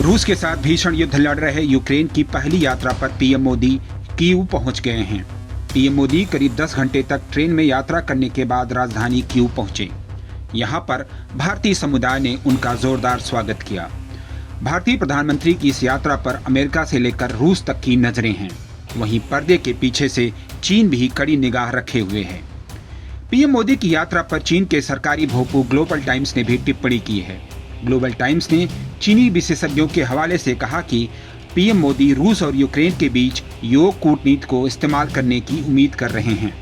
रूस के साथ भीषण युद्ध लड़ रहे यूक्रेन की पहली यात्रा पर पीएम मोदी कीव पहुंच गए हैं। पीएम मोदी करीब 10 घंटे तक ट्रेन में यात्रा करने के बाद राजधानी कीव पहुंचे। यहां पर भारतीय समुदाय ने उनका जोरदार स्वागत किया। भारतीय प्रधानमंत्री की इस यात्रा पर अमेरिका से लेकर रूस तक की नजरें हैं। वहीं पर्दे के पीछे से चीन भी कड़ी निगाह रखे हुए है। पीएम मोदी की यात्रा पर चीन के सरकारी भोपू ग्लोबल टाइम्स ने भी टिप्पणी की है। ग्लोबल टाइम्स ने चीनी विशेषज्ञों के हवाले से कहा कि पीएम मोदी रूस और यूक्रेन के बीच योग कूटनीति को इस्तेमाल करने की उम्मीद कर रहे हैं।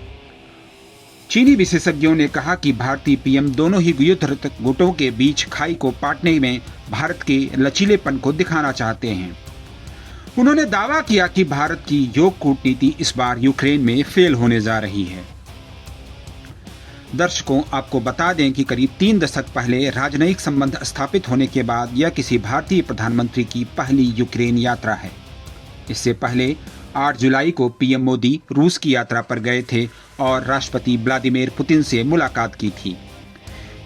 चीनी विशेषज्ञों ने कहा कि भारतीय पीएम दोनों ही युद्ध गुटों के बीच खाई को पाटने में भारत के लचीलेपन को दिखाना चाहते हैं। उन्होंने दावा किया कि भारत की योग कूटनीति इस बार यूक्रेन में फेल होने जा रही है। दर्शकों, आपको बता दें कि करीब 3 दशक पहले राजनयिक संबंध स्थापित होने के बाद यह किसी भारतीय प्रधानमंत्री की पहली यूक्रेन यात्रा है। इससे पहले 8 जुलाई को पीएम मोदी रूस की यात्रा पर गए थे और राष्ट्रपति व्लादिमीर पुतिन से मुलाकात की थी।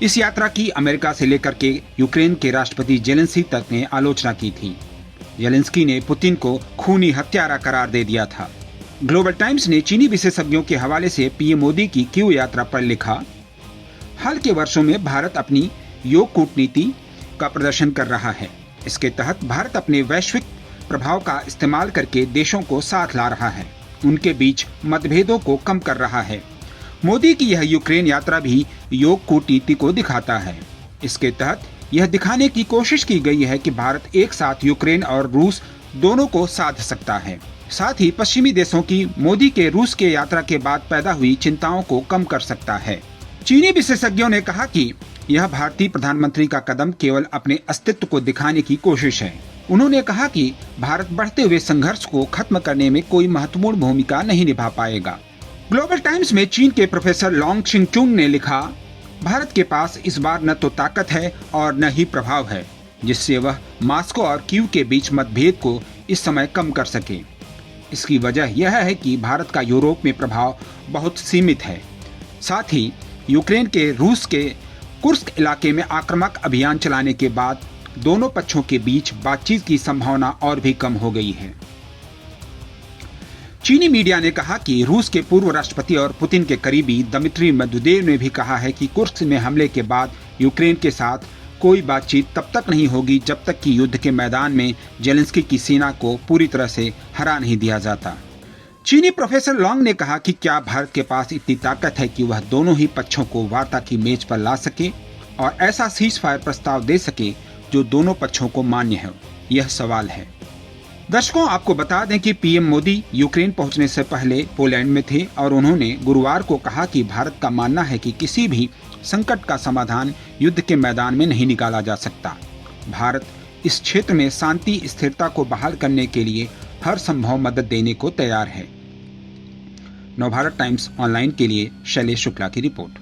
इस यात्रा की अमेरिका से लेकर के यूक्रेन के राष्ट्रपति जेलेंस्की तक ने आलोचना की थी। जेलेंस्की ने पुतिन को खूनी हत्यारा करार दे दिया था। ग्लोबल टाइम्स ने चीनी विशेषज्ञों के हवाले से पीएम मोदी की कीव यात्रा पर लिखा, हाल के वर्षों में भारत अपनी योग कूटनीति का प्रदर्शन कर रहा है। इसके तहत भारत अपने वैश्विक प्रभाव का इस्तेमाल करके देशों को साथ ला रहा है, उनके बीच मतभेदों को कम कर रहा है। मोदी की यह यूक्रेन यात्रा भी योग कूटनीति को दिखाता है। इसके तहत यह दिखाने की कोशिश की गई है कि भारत एक साथ यूक्रेन और रूस दोनों को साध सकता है। साथ ही पश्चिमी देशों की मोदी के रूस के यात्रा के बाद पैदा हुई चिंताओं को कम कर सकता है। चीनी विशेषज्ञों ने कहा कि यह भारतीय प्रधानमंत्री का कदम केवल अपने अस्तित्व को दिखाने की कोशिश है। उन्होंने कहा कि भारत बढ़ते हुए संघर्ष को खत्म करने में कोई महत्वपूर्ण भूमिका नहीं निभा पाएगा। ग्लोबल टाइम्स में चीन के प्रोफेसर लॉन्ग चिंगचुंग ने लिखा, भारत के पास इस बार न तो ताकत है और न ही प्रभाव है जिससे वह मॉस्को और कीव के बीच मतभेद को इस समय कम कर सके। इसकी वजह यह है कि भारत का यूरोप में प्रभाव बहुत सीमित है। साथ ही यूक्रेन के रूस के कुर्स्क इलाके में आक्रामक अभियान चलाने के बाद दोनों पक्षों के बीच बातचीत की संभावना और भी कम हो गई है। चीनी मीडिया ने कहा कि रूस के पूर्व राष्ट्रपति और पुतिन के करीबी दमित्री मेदवेदेव ने भी कहा है कि कुर्स्क में हमले के बाद यूक्रेन के साथ कोई बातचीत तब तक नहीं होगी जब तक कि युद्ध के मैदान में जेलेंस्की की सेना को पूरी तरह से हरा नहीं दिया जाता। चीनी प्रोफेसर लॉन्ग ने कहा कि क्या भारत के पास इतनी ताकत है कि वह दोनों ही पक्षों को वार्ता की मेज पर ला सके और ऐसा सीज फायर प्रस्ताव दे सके जो दोनों पक्षों को मान्य है, यह सवाल है। दर्शकों, आपको बता दें कि पीएम मोदी यूक्रेन पहुंचने से पहले पोलैंड में थे और उन्होंने गुरुवार को कहा कि भारत का मानना है कि किसी भी संकट का समाधान युद्ध के मैदान में नहीं निकाला जा सकता। भारत इस क्षेत्र में शांति स्थिरता को बहाल करने के लिए हर संभव मदद देने को तैयार है। नवभारत टाइम्स ऑनलाइन के लिए शैलेश शुक्ला की रिपोर्ट।